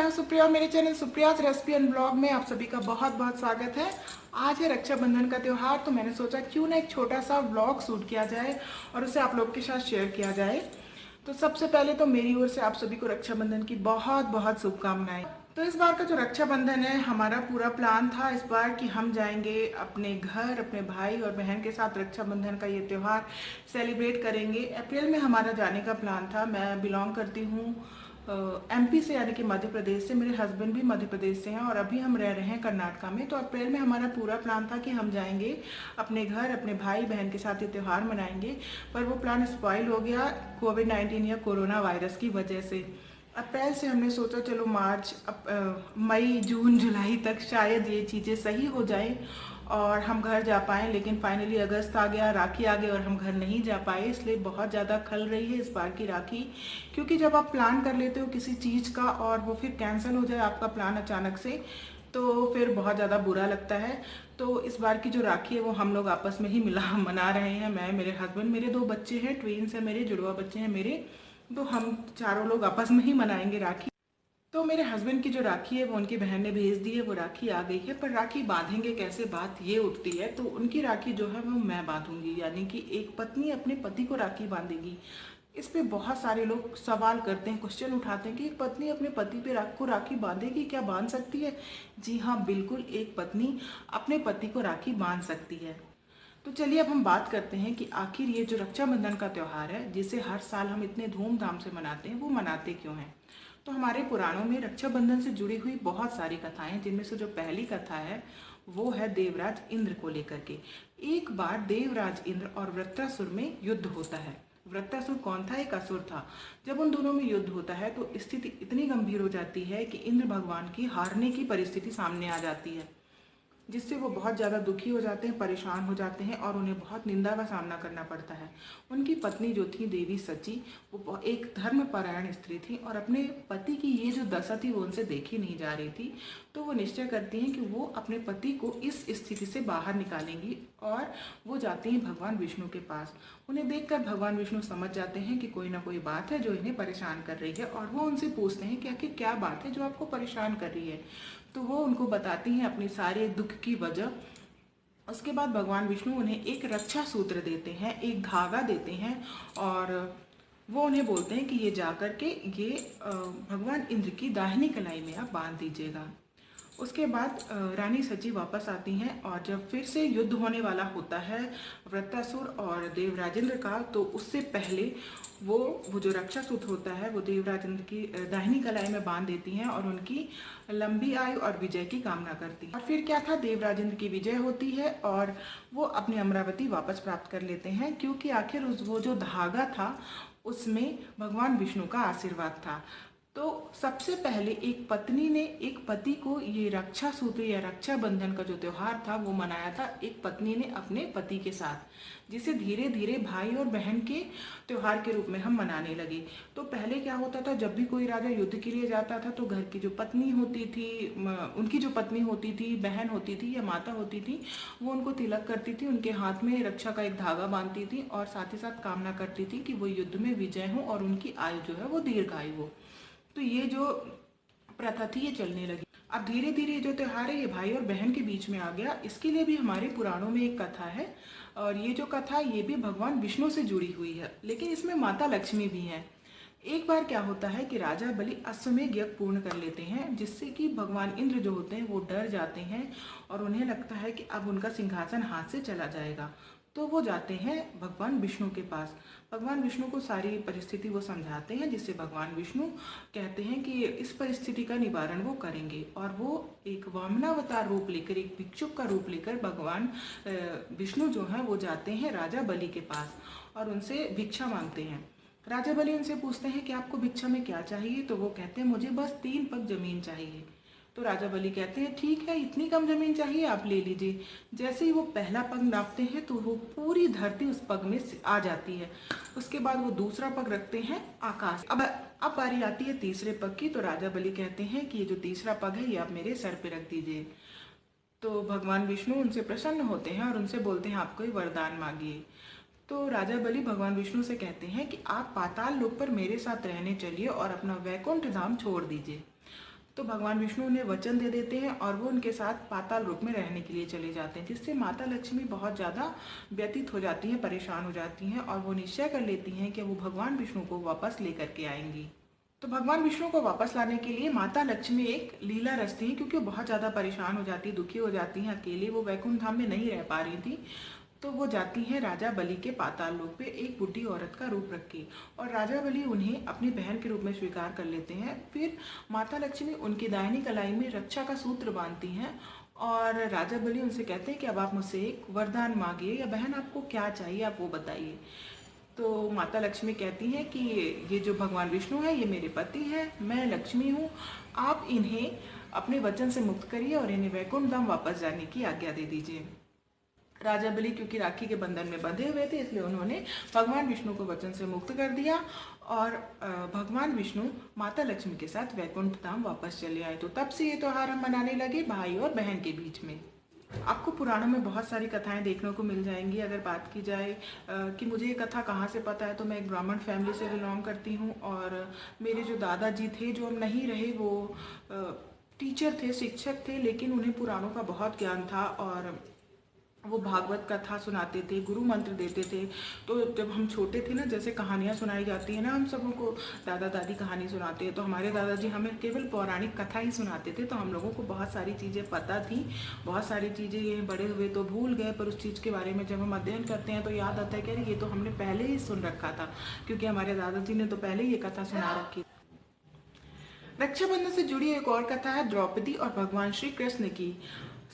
मैं हूं सुप्रिया और मेरे channel Supriya's recipe and blog में आप सभी का बहुत बहुत स्वागत है। आज है रक्षाबंधन का त्यौहार, तो मैंने सोचा क्यों ना एक छोटा सा ब्लॉग शूट किया जाए और उसे आप लोग के साथ शेयर किया जाए। तो सबसे पहले तो मेरी ओर से आप सभी को रक्षाबंधन की बहुत बहुत शुभकामनाएं। तो इस बार का जो रक्षाबंधन है, हमारा पूरा प्लान था इस बार कि हम जाएंगे अपने घर, अपने भाई और बहन के साथ रक्षाबंधन का ये त्यौहार सेलिब्रेट करेंगे। अप्रैल में हमारा जाने का प्लान था। मैं बिलोंग करती हूँ एमपी से, यानी कि मध्य प्रदेश से। मेरे हस्बैंड भी मध्य प्रदेश से हैं और अभी हम रह रहे हैं कर्नाटका में। तो अप्रैल में हमारा पूरा प्लान था कि हम जाएंगे अपने घर, अपने भाई बहन के साथ ये त्यौहार मनाएंगे। पर वो प्लान स्पॉइल हो गया कोविड-19 या कोरोना वायरस की वजह से। अप्रैल से हमने सोचा चलो मार्च, मई, जून, जुलाई तक शायद ये चीज़ें सही हो जाए और हम घर जा पाएँ। लेकिन फाइनली अगस्त आ गया, राखी आ गई और हम घर नहीं जा पाए। इसलिए बहुत ज़्यादा खल रही है इस बार की राखी, क्योंकि जब आप प्लान कर लेते हो किसी चीज़ का और वो फिर कैंसिल हो जाए आपका प्लान अचानक से, तो फिर बहुत ज़्यादा बुरा लगता है। तो इस बार की जो राखी है वो हम लोग आपस में ही मना रहे हैं। मैं, मेरे हस्बैंड, मेरे 2 बच्चे हैं, ट्विन्स हैं मेरे, जुड़वा बच्चे हैं मेरे। तो हम चारों लोग आपस में ही मनाएंगे राखी। तो मेरे हस्बैंड की जो राखी है वो उनकी बहन ने भेज दी है, वो राखी आ गई है। पर राखी बांधेंगे कैसे, बात ये उठती है। तो उनकी राखी जो है वो मैं बांधूंगी, यानी कि एक पत्नी अपने पति को राखी बांधेगी। इस पे बहुत सारे लोग सवाल करते हैं, क्वेश्चन उठाते हैं कि एक पत्नी अपने पति पे राखी बांधेगी, क्या बांध सकती है? जी हाँ, बिल्कुल, एक पत्नी अपने पति को राखी बांध सकती है। तो चलिए अब हम बात करते हैं कि आखिर ये जो रक्षाबंधन का त्यौहार है, जिसे हर साल हम इतने धूमधाम से मनाते हैं, वो मनाते क्यों हैं। तो हमारे पुराणों में रक्षाबंधन से जुड़ी हुई बहुत सारी कथाएं हैं, जिनमें से जो पहली कथा है वो है देवराज इंद्र को लेकर के। एक बार देवराज इंद्र और वृत्रासुर में युद्ध होता है। वृत्रासुर कौन था? एक असुर था। जब उन दोनों में युद्ध होता है तो स्थिति इतनी गंभीर हो जाती है कि इंद्र भगवान की हारने की परिस्थिति सामने आ जाती है, जिससे वो बहुत ज़्यादा दुखी हो जाते हैं, परेशान हो जाते हैं और उन्हें बहुत निंदा का सामना करना पड़ता है। उनकी पत्नी जो थी देवी सची, वो एक धर्मपरायण स्त्री थी और अपने पति की ये जो दशा थी वो उनसे देखी नहीं जा रही थी। तो वो निश्चय करती हैं कि वो अपने पति को इस स्थिति से बाहर निकालेंगी और वो जाती हैं भगवान विष्णु के पास। उन्हें देखकर भगवान विष्णु समझ जाते हैं कि कोई ना कोई बात है जो इन्हें परेशान कर रही है, और वो उनसे पूछते हैं कि आखिर क्या बात है जो आपको परेशान कर रही है। तो वो उनको बताती हैं अपनी सारे दुख की वजह। उसके बाद भगवान विष्णु उन्हें एक रक्षा सूत्र देते हैं, एक धागा देते हैं, और वो उन्हें बोलते हैं कि ये जा कर के ये भगवान इंद्र की दाहिनी कलाई में आप बांध दीजिएगा। उसके बाद रानी सची वापस आती हैं और जब फिर से युद्ध होने वाला होता है वृत्रासुर और देवराजेंद्र का, तो उससे पहले वो जो रक्षा सूत्र होता है वो देवराजेंद्र की दाहिनी कलाई में बांध देती हैं और उनकी लंबी आयु और विजय की कामना करती हैं। और फिर क्या था, देवराजेंद्र की विजय होती है और वो अपनी अमरावती वापस प्राप्त कर लेते हैं, क्योंकि आखिर वो जो धागा था उसमें भगवान विष्णु का आशीर्वाद था। तो सबसे पहले एक पत्नी ने एक पति को ये रक्षा सूत्र या रक्षाबंधन का जो त्यौहार था वो मनाया था, एक पत्नी ने अपने पति के साथ, जिसे धीरे धीरे भाई और बहन के त्यौहार के रूप में हम मनाने लगे। तो पहले क्या होता था, जब भी कोई राजा युद्ध के लिए जाता था तो घर की जो पत्नी होती थी, उनकी जो पत्नी होती थी, बहन होती थी या माता होती थी, वो उनको तिलक करती थी, उनके हाथ में रक्षा का एक धागा बांधती थी और साथ ही साथ कामना करती थी कि वो युद्ध में विजय हो और उनकी आयु जो है वो दीर्घायु हो। तो ये जो प्रथा थी ये चलने लगी। अब धीरे धीरे जो त्यौहार है ये भाई और बहन के बीच में आ गया। इसके लिए भी हमारे पुराणों में एक कथा है, और ये जो कथा ये भी भगवान विष्णु से जुड़ी हुई है, लेकिन इसमें माता लक्ष्मी भी हैं। एक बार क्या होता है कि राजा बलि अश्वमेध यज्ञ पूर्ण कर लेते हैं, जिससे कि भगवान इंद्र जो होते हैं वो डर जाते हैं और उन्हें लगता है कि अब उनका सिंहासन हाथ से चला जाएगा। तो वो जाते हैं भगवान विष्णु के पास। भगवान विष्णु को सारी परिस्थिति वो समझाते हैं, जिससे भगवान विष्णु कहते हैं कि इस परिस्थिति का निवारण वो करेंगे, और वो एक वामनावतार रूप लेकर, एक भिक्षुक का रूप लेकर भगवान विष्णु जो हैं वो जाते हैं राजा बलि के पास और उनसे भिक्षा मांगते हैं। राजा बलि उनसे पूछते हैं कि आपको भिक्षा में क्या चाहिए? तो वो कहते हैं मुझे बस 3 पग जमीन चाहिए। तो राजा बलि कहते हैं ठीक है, इतनी कम जमीन चाहिए, आप ले लीजिए। जैसे ही वो पहला पग नापते हैं तो वो पूरी धरती उस पग में आ जाती है। उसके बाद वो दूसरा पग रखते हैं आकाश। अब बारी आती है तीसरे पग की। तो राजा बलि कहते हैं कि ये जो तीसरा पग है ये आप मेरे सर पे रख दीजिए। तो भगवान विष्णु उनसे प्रसन्न होते हैं और उनसे बोलते हैं आप कोई वरदान मांगिए। तो राजा बलि भगवान विष्णु से कहते हैं कि आप पाताल लोक पर मेरे साथ रहने चलिए और अपना वैकुंठ धाम छोड़ दीजिए। तो भगवान विष्णु उन्हें वचन दे देते हैं और वो उनके साथ पाताल लोक में रहने के लिए चले जाते हैं, जिससे माता लक्ष्मी बहुत ज़्यादा व्यतीत हो जाती हैं, परेशान हो जाती हैं और वो निश्चय कर लेती हैं कि वो भगवान विष्णु को वापस लेकर के आएंगी। तो भगवान विष्णु को वापस लाने के लिए माता लक्ष्मी एक लीला रचती हैं, क्योंकि वो बहुत ज़्यादा परेशान हो जाती, दुखी हो जाती हैं, अकेले वो वैकुंठ धाम में नहीं रह पा रही थी। तो वो जाती हैं राजा बलि के पाताल लोक पे एक बुढ़ी औरत का रूप रख के, और राजा बलि उन्हें अपनी बहन के रूप में स्वीकार कर लेते हैं। फिर माता लक्ष्मी उनकी दाहिनी कलाई में रक्षा का सूत्र बांधती हैं और राजा बलि उनसे कहते हैं कि अब आप मुझसे एक वरदान मांगिए, या बहन आपको क्या चाहिए आप वो बताइए। तो माता लक्ष्मी कहती हैं कि ये जो भगवान विष्णु है ये मेरे पति हैं, मैं लक्ष्मी हूँ, आप इन्हें अपने वचन से मुक्त करिए और इन्हें वैकुंठ धाम वापस जाने की आज्ञा दे दीजिए। राजा बलि क्योंकि राखी के बंधन में बंधे हुए थे, इसलिए उन्होंने भगवान विष्णु को वचन से मुक्त कर दिया और भगवान विष्णु माता लक्ष्मी के साथ वैकुंठ धाम वापस चले आए। तो तब से ये त्यौहार हम मनाने लगे भाई और बहन के बीच में। आपको पुराणों में बहुत सारी कथाएं देखने को मिल जाएंगी। अगर बात की जाए कि मुझे ये कथा कहाँ से पता है, तो मैं एक ब्राह्मण फैमिली से बिलोंग करती हूँ और मेरे जो दादाजी थे जो अब नहीं रहे, वो टीचर थे, शिक्षक थे, लेकिन उन्हें पुराणों का बहुत ज्ञान था और वो भागवत कथा सुनाते थे, गुरु मंत्र देते थे। तो जब हम छोटे थे ना, जैसे कहानियाँ सुनाई जाती है ना, हम सबों को दादा दादी कहानी सुनाते हैं, तो हमारे दादाजी हमें केवल पौराणिक कथा ही सुनाते थे। तो हम लोगों को बहुत सारी चीज़ें पता थी, बहुत सारी चीज़ें ये बड़े हुए तो भूल गए, पर उस चीज़ के बारे में जब हम अध्ययन करते हैं तो याद आता है कि अरे ये तो हमने पहले ही सुन रखा था, क्योंकि हमारे दादाजी ने तो पहले ही ये कथा सुना रखी। रक्षाबंधन से जुड़ी एक और कथा है द्रौपदी और भगवान श्री कृष्ण की।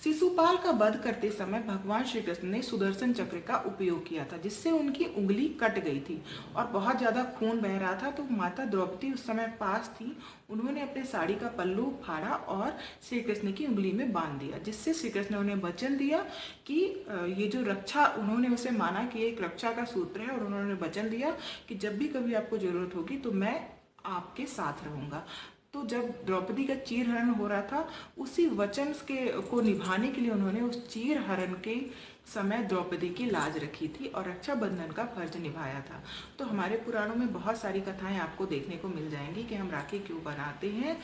शिशुपाल का वध करते समय भगवान श्री कृष्ण ने सुदर्शन चक्र का उपयोग किया था, जिससे उनकी उंगली कट गई थी और बहुत ज्यादा खून बह रहा था। तो माता द्रौपदी उस समय पास थी, उन्होंने अपने साड़ी का पल्लू फाड़ा और श्री कृष्ण की उंगली में बांध दिया, जिससे श्री कृष्ण ने उन्हें वचन दिया कि ये जो रक्षा, उन्होंने उसे माना कि एक रक्षा का सूत्र है और उन्होंने वचन दिया कि जब भी कभी आपको जरूरत होगी तो मैं आपके साथ रहूंगा। तो जब द्रौपदी का चीर हरण हो रहा था, उसी वचन को निभाने के लिए उन्होंने उस चीर हरण के समय द्रौपदी की लाज रखी थी और रक्षाबंधन का फर्ज निभाया था। तो हमारे पुराणों में बहुत सारी कथाएं आपको देखने को मिल जाएंगी कि हम राखी क्यों बनाते हैं।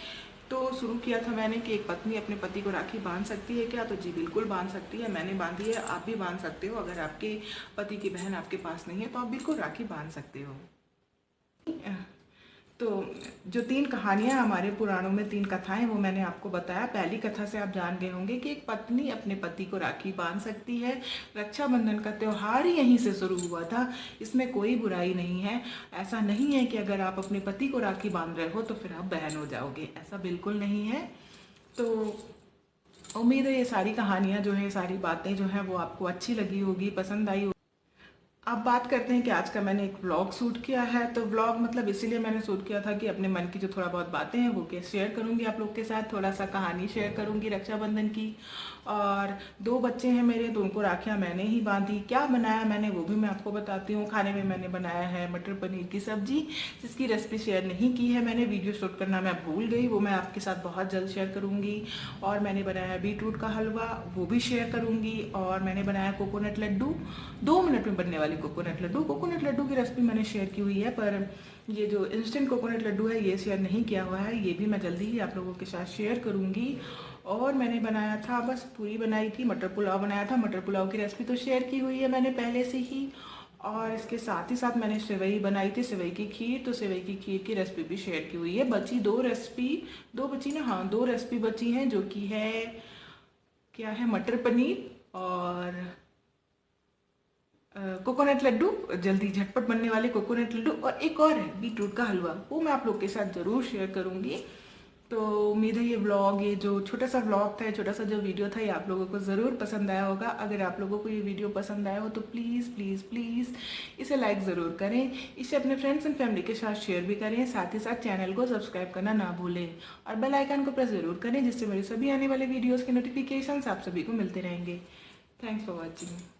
तो शुरू किया था मैंने कि एक पत्नी अपने पति को राखी बांध सकती है क्या, तो जी बिल्कुल बांध सकती है, मैंने बांधी है, आप भी बांध सकते हो। अगर आपके पति की बहन आपके पास नहीं है तो आप बिल्कुल राखी बांध सकते हो। तो जो 3 कहानियां हमारे पुराणों में, 3 कथाएं, वो मैंने आपको बताया। पहली कथा से आप जान गए होंगे कि एक पत्नी अपने पति को राखी बांध सकती है। रक्षाबंधन का त्यौहार ही यहीं से शुरू हुआ था, इसमें कोई बुराई नहीं है। ऐसा नहीं है कि अगर आप अपने पति को राखी बांध रहे हो तो फिर आप बहन हो जाओगे, ऐसा बिल्कुल नहीं है। तो उम्मीद है ये सारी कहानियाँ जो हैं, सारी बातें जो हैं वो आपको अच्छी लगी होगी, पसंद आई होगी। अब बात करते हैं कि आज का मैंने एक व्लॉग शूट किया है। तो व्लॉग मतलब इसीलिए मैंने शूट किया था कि अपने मन की जो थोड़ा बहुत बातें हैं वो शेयर करूंगी आप लोग के साथ, थोड़ा सा कहानी शेयर करूंगी रक्षाबंधन की। और 2 बच्चे हैं मेरे, तो उनको राखियाँ मैंने ही बांधी। क्या बनाया मैंने वो भी मैं आपको बताती हूँ। खाने में मैंने बनाया है मटर पनीर की सब्जी, जिसकी रेसिपी शेयर नहीं की है मैंने, वीडियो शूट करना मैं भूल गई, वो मैं आपके साथ बहुत जल्द शेयर करूँगी। और मैंने बनाया है बीटरूट का हलवा, वो भी शेयर करूँगी। और मैंने बनाया कोकोनट लड्डू, 2 मिनट में बनने वाली कोकोनट लड्डू की रेसिपी मैंने शेयर की हुई है, पर ये जो इंस्टेंट कोकोनट लड्डू है ये शेयर नहीं किया हुआ है, ये भी मैं जल्दी ही आप लोगों के साथ शेयर करूंगी। और मैंने बनाया था, बस पूरी बनाई थी, मटर पुलाव बनाया था। मटर पुलाव की रेसिपी तो शेयर की हुई है मैंने पहले से ही। और इसके साथ ही साथ मैंने सेवई बनाई थी, सेवई की खीर, तो सेवई की खीर की रेसिपी भी शेयर की हुई है। बची 2 रेसिपी, 2 बची ना, हाँ 2 रेसिपी बची हैं, जो कि है क्या है, मटर पनीर और कोकोनट लड्डू, जल्दी झटपट बनने वाले कोकोनट लड्डू, और एक और है बीटरूट का हलवा, वो मैं आप लोग के साथ ज़रूर शेयर करूँगी। तो उम्मीद है ये व्लॉग, ये जो छोटा सा व्लॉग था, छोटा सा जो वीडियो था, ये आप लोगों को ज़रूर पसंद आया होगा। अगर आप लोगों को ये वीडियो पसंद आया हो तो प्लीज़ प्लीज़ प्लीज़ इसे लाइक ज़रूर करें, इसे अपने फ्रेंड्स एंड फैमिली के साथ शेयर भी करें, साथ ही साथ चैनल को सब्सक्राइब करना ना भूलें और बेल आइकन को प्रेस ज़रूर करें, जिससे मेरे सभी आने वाले वीडियोज़ के नोटिफिकेशन आप सभी को मिलते रहेंगे। Thanks for watching.